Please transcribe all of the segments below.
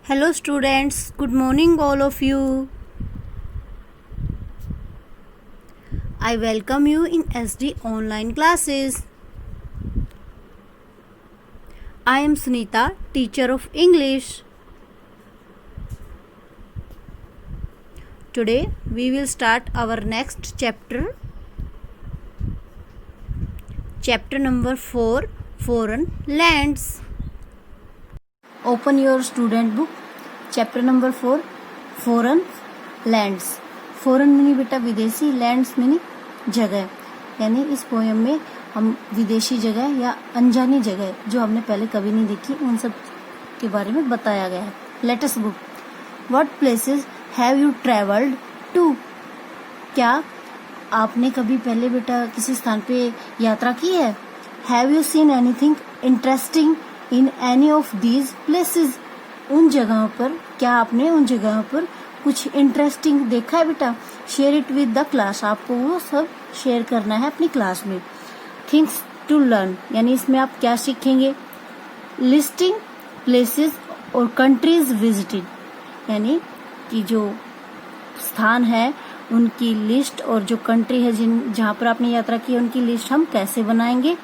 Hello students, good morning all of you. I welcome you in SD online classes. I am Sunita, teacher of English. Today we will start our next chapter. Chapter number 4, Foreign Lands. Open your student book. Chapter number 4 foreign lands. Foreign mini बेटा विदेशी, lands mini जगह. यानी इस poem में हम विदेशी जगह या अनजानी जगह जो हमने पहले कभी नहीं देखी उन सब के बारे में बताया गया है. Latest book. What places have you travelled to. क्या आपने कभी पहले बेटा किसी स्थान पे यात्रा की है. Have you seen anything interesting in any of these places. उन जगहों पर क्या आपने उन जगहों पर कुछ इंटरेस्टिंग देखा है बेटा. Share it with the class. आपको वो सब शेयर करना है अपनी क्लास में. थिंग्स टू लर्न यानी इसमें आप क्या सीखेंगे. लिस्टिंग प्लेसेस और कंट्रीज विजिटेड यानी कि जो स्थान है उनकी लिस्ट और जो कंट्री है जहाँ पर आपने यात्रा की है उनकी लिस्ट हम कैसे बनाएंगे.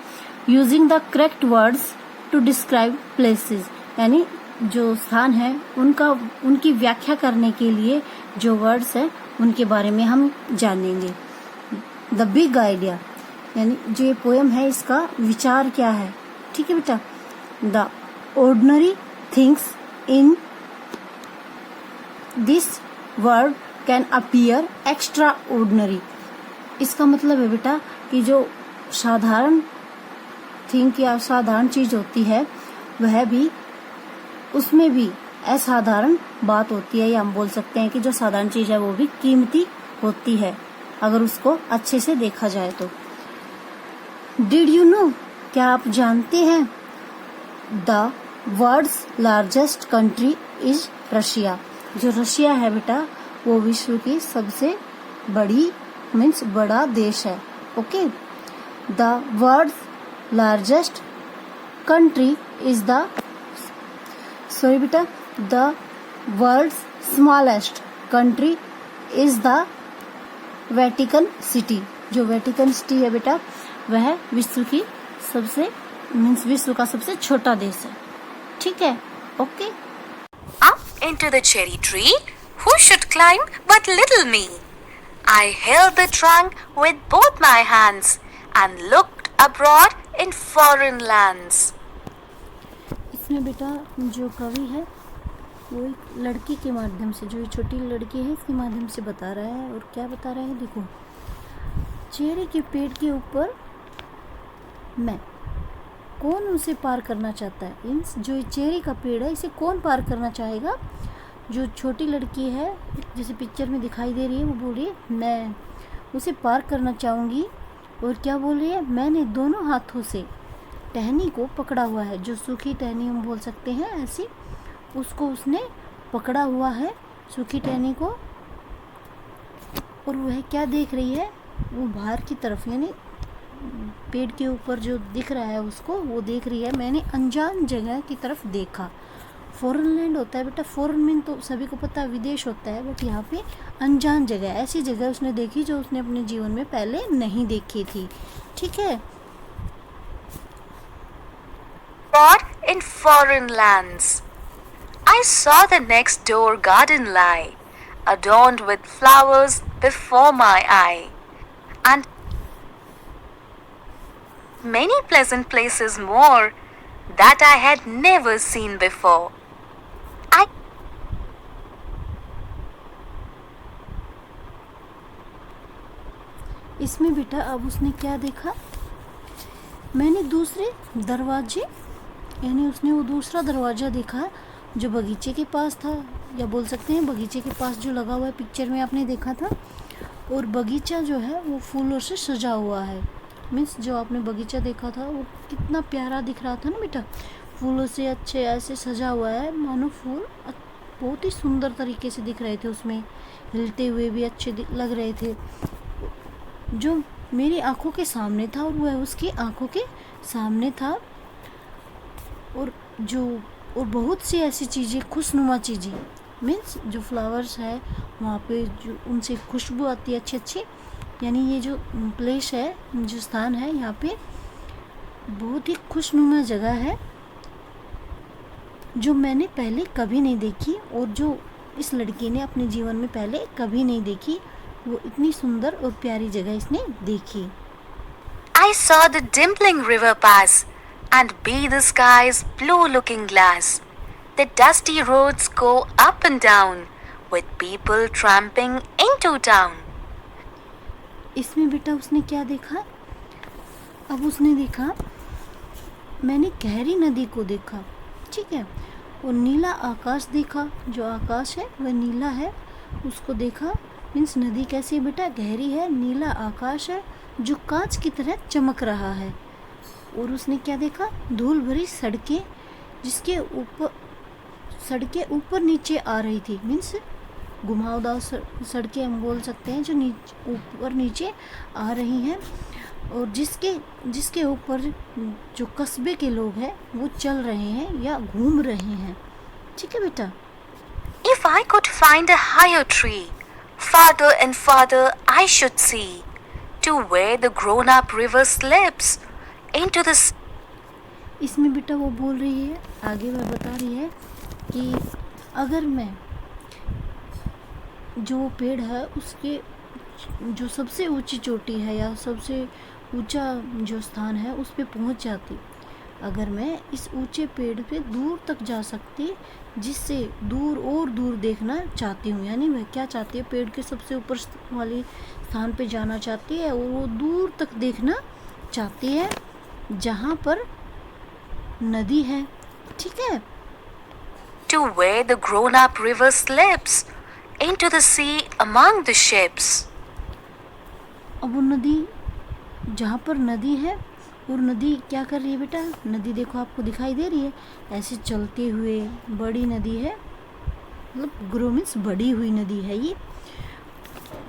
Using the correct words to describe places यानी जो स्थान है उनकी व्याख्या करने के लिए जो वर्ड्स है उनके बारे में हम जानेंगे. द बिग आइडिया यानी जो ये पोएम है इसका विचार क्या है. ठीक है बेटा. The ordinary things in this world can appear extra ordinary. इसका मतलब है बेटा कि जो साधारण थिंग या साधारण चीज होती है वह भी उसमें भी असाधारण बात होती है या हम बोल सकते हैं कि जो साधारण चीज है वो भी कीमती होती है अगर उसको अच्छे से देखा जाए तो. डिड यू नो क्या आप जानते हैं. The world's largest country is Russia. जो रशिया है बेटा वो विश्व की सबसे बड़ी मीन्स बड़ा देश है. Okay. The world's largest country is the sorry बेटा the world's smallest country is the Vatican City. जो वेटिकन सिटी है बेटा वह विश्व की सबसे मीन्स विश्व का सबसे छोटा देश है. ठीक है. Okay. Up into the cherry tree, who should climb but little me? I held the trunk with both my hands and looked abroad in foreign lands. इसमें बेटा जो कवि है वो एक लड़की के माध्यम से जो छोटी लड़की है इसके माध्यम से बता रहा है. और क्या बता रहा है देखो. चेरी के पेड़ के ऊपर मैं कौन उसे पार करना चाहता है. मीन्स जो चेरी का पेड़ है इसे कौन पार करना चाहेगा. जो छोटी लड़की है जैसे पिक्चर में दिखाई दे रही है वो बोल रही है मैं उसे पार करना चाहूँगी. और क्या बोल रही है. मैंने दोनों हाथों से टहनी को पकड़ा हुआ है. जो सूखी टहनी हम बोल सकते हैं ऐसी उसको उसने पकड़ा हुआ है सूखी टहनी को. और वह क्या देख रही है वो बाहर की तरफ यानी पेड़ के ऊपर जो दिख रहा है उसको वो देख रही है. मैंने अनजान जगह की तरफ देखा. फॉरेन लैंड होता है बेटा. फॉरेन में तो सभी को पता है विदेश होता है बट यहाँ पे अनजान जगह ऐसी जगह उसने देखी जो उसने अपने जीवन में पहले नहीं देखी थी. ठीक है. Abroad in foreign lands. I saw the next door garden lie, adorned with flowers before my eye, and many pleasant places more that I had never seen before. I इसमें बेटा अब उसने क्या देखा. मैंने दूसरे दरवाजे यानी उसने वो दूसरा दरवाजा देखा जो बगीचे के पास था या बोल सकते हैं बगीचे के पास जो लगा हुआ है पिक्चर में आपने देखा था. और बगीचा जो है वो फूलों से सजा हुआ है. मीन्स जो आपने बगीचा देखा था वो कितना प्यारा दिख रहा था ना बेटा. फूलों से अच्छे ऐसे सजा हुआ है मानो फूल बहुत ही सुंदर तरीके से दिख रहे थे. उसमें हिलते हुए भी अच्छे लग रहे थे. जो मेरी आंखों के सामने था और वह उसकी आंखों के सामने था. और जो और बहुत सी ऐसी चीज़ें, खुशनुमा चीज़ें, मीन्स जो फ्लावर्स है वहाँ पे जो उनसे खुशबू आती है अच्छी अच्छी, यानी ये जो प्लेस है, जो स्थान है, यहाँ पे बहुत ही खुशनुमा जगह है जो मैंने पहले कभी नहीं देखी और जो इस लड़की ने अपने जीवन में पहले कभी नहीं देखी। वो इतनी सुंदर और प्यारी जगह इसने देखी। I saw the dimpling river pass and be the sky's blue-looking glass. The dusty roads go up and down with people tramping into town. इसमें बेटा उसने क्या देखा? अब उसने देखा, मैंने गहरी नदी को देखा, ठीक है, और नीला आकाश देखा। जो आकाश है वह नीला है, उसको देखा। मीन्स नदी कैसी है बेटा? गहरी है, नीला आकाश है जो कांच की तरह चमक रहा है। और उसने क्या देखा? धूल भरी सड़कें, जिसके ऊपर सड़कें ऊपर नीचे आ रही थी। मीन्स घुमावदार सड़कें हम बोल सकते हैं, जो ऊपर नीचे आ रही हैं, और जिसके ऊपर जो कस्बे के लोग हैं वो चल रहे हैं या घूम रहे हैं। ठीक है बेटा। If I could find a higher tree, farther and farther I should see, to where the grown-up river slips into the sea. इसमें बेटा वो बोल रही है, आगे वह बता रही है कि अगर मैं जो पेड़ है उसके जो सबसे ऊंची चोटी है या सबसे ऊंचा जो स्थान है उस पे पहुंच जाती, अगर मैं इस ऊंचे पेड़ पे दूर तक जा सकती, जिससे दूर और दूर देखना चाहती हूँ, यानी वह क्या चाहती है? पेड़ के सबसे ऊपर वाले स्थान पे जाना चाहती है और वो दूर तक देखना चाहती है जहाँ पर नदी है। ठीक है। To where the grown-up river slips into the sea among the ships. अब वो नदी, जहाँ पर नदी है, और नदी क्या कर रही है बेटा? नदी देखो आपको दिखाई दे रही है, ऐसे चलते हुए बड़ी नदी है, मतलब ग्रो मीन्स बड़ी हुई नदी है ये,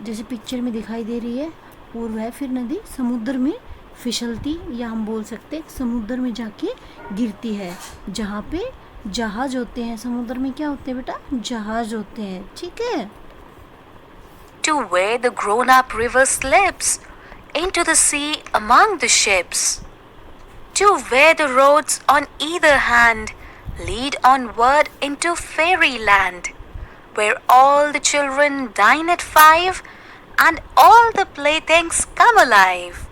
जैसे पिक्चर में दिखाई दे रही है। और वह फिर नदी समुद्र में फिसलती, या हम बोल सकते हैं समुद्र में जाके गिरती है, जहाँ पे जहाज होते हैं। समुद्र में क्या होते हैं बेटा? जहाज होते हैं। ठीक है। To where the grown-up river slips into the sea among the ships. To where the roads on either hand lead onward into fairyland, where all the children dine at 5 and all the playthings come alive.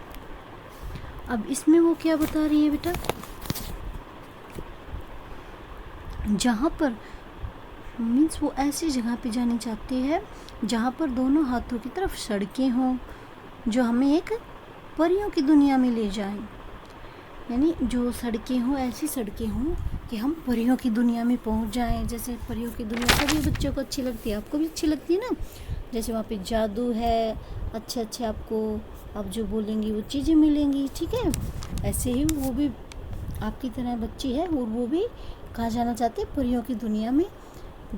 अब इसमें वो क्या बता रही है बेटा? जहाँ पर मीन्स वो ऐसी जगह पे जानी चाहती है जहाँ पर दोनों हाथों की तरफ सड़कें हों, जो हमें एक परियों की दुनिया में ले जाएं। यानी जो सड़कें हों, ऐसी सड़कें हों कि हम परियों की दुनिया में पहुंच जाएं। जैसे परियों की दुनिया सभी बच्चों को अच्छी लगती है, आपको भी अच्छी लगती है ना? जैसे वहाँ पे जादू है, अच्छे अच्छे आपको, आप जो बोलेंगी वो चीज़ें मिलेंगी। ठीक है। ऐसे ही वो भी आपकी तरह बच्ची है और वो भी कहाँ जाना चाहती है? परियों की दुनिया में,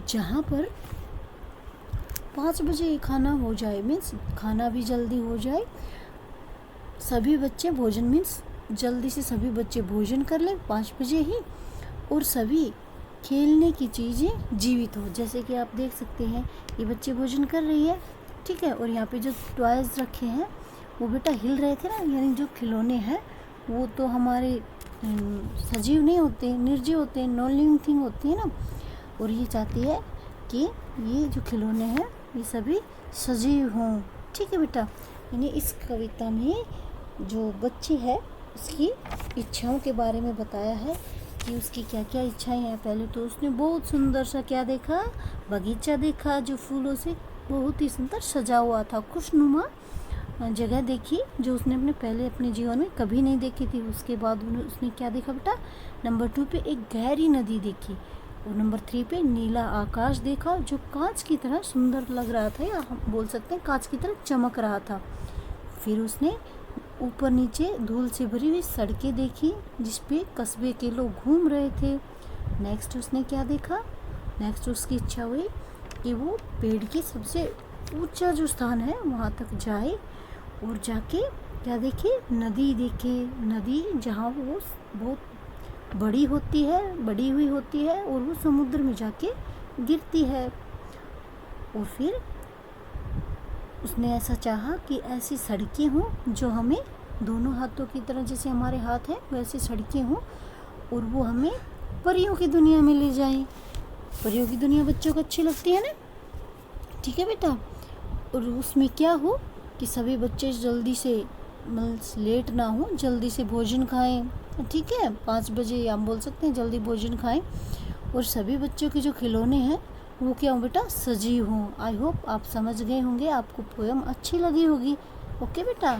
जहाँ पर 5 बजे खाना हो जाए, मीन्स खाना भी जल्दी हो जाए, सभी बच्चे भोजन, मीन्स जल्दी से सभी बच्चे भोजन कर लें 5 बजे ही, और सभी खेलने की चीज़ें जीवित हो। जैसे कि आप देख सकते हैं ये बच्चे भोजन कर रही है, ठीक है, और यहाँ पे जो टॉयज़ रखे हैं वो बेटा हिल रहे थे ना, यानी जो खिलौने हैं वो तो हमारे सजीव नहीं होते, निर्जीव होते हैं, नॉन लिविंग थिंग होती है ना। और ये चाहती है कि ये जो खिलौने हैं ये सभी सजीव हों। ठीक है बेटा। यानी इस कविता में जो बच्ची है उसकी इच्छाओं के बारे में बताया है कि उसकी क्या क्या इच्छाएं हैं। पहले तो उसने बहुत सुंदर सा क्या देखा? बगीचा देखा जो फूलों से बहुत ही सुंदर सजा हुआ था, खुशनुमा जगह देखी जो उसने अपने जीवन में कभी नहीं देखी थी। उसके बाद उसने क्या देखा बेटा? नंबर 2 पे एक गहरी नदी देखी, और नंबर 3 पे नीला आकाश देखा जो कांच की तरह सुंदर लग रहा था, या हम बोल सकते हैं कांच की तरह चमक रहा था। फिर उसने ऊपर नीचे धूल से भरी हुई सड़कें देखी जिस पे कस्बे के लोग घूम रहे थे। नेक्स्ट उसने क्या देखा? नेक्स्ट उसकी इच्छा हुई कि वो पेड़ के सबसे ऊंचा जो स्थान है वहाँ तक जाए, और जाके क्या देखे? नदी देखे। नदी जहाँ वो बहुत बड़ी हुई होती है और वो समुद्र में जाके गिरती है। और फिर उसने ऐसा चाहा कि ऐसी सड़कें हों जो हमें दोनों हाथों की तरह, जैसे हमारे हाथ हैं वैसी सड़कें हों, और वो हमें परियों की दुनिया में ले जाएं। परियों की दुनिया बच्चों को अच्छी लगती है ना, ठीक है बेटा। और उसमें क्या हो कि सभी बच्चे जल्दी से लेट ना हो, जल्दी से भोजन खाएं, ठीक है। 5 बजे हम बोल सकते हैं जल्दी भोजन खाएं। और सभी बच्चों के जो खिलौने हैं वो क्या हो बेटा, सजीव हों। आई होप आप समझ गए होंगे, आपको पोयम अच्छी लगी होगी। ओके बेटा।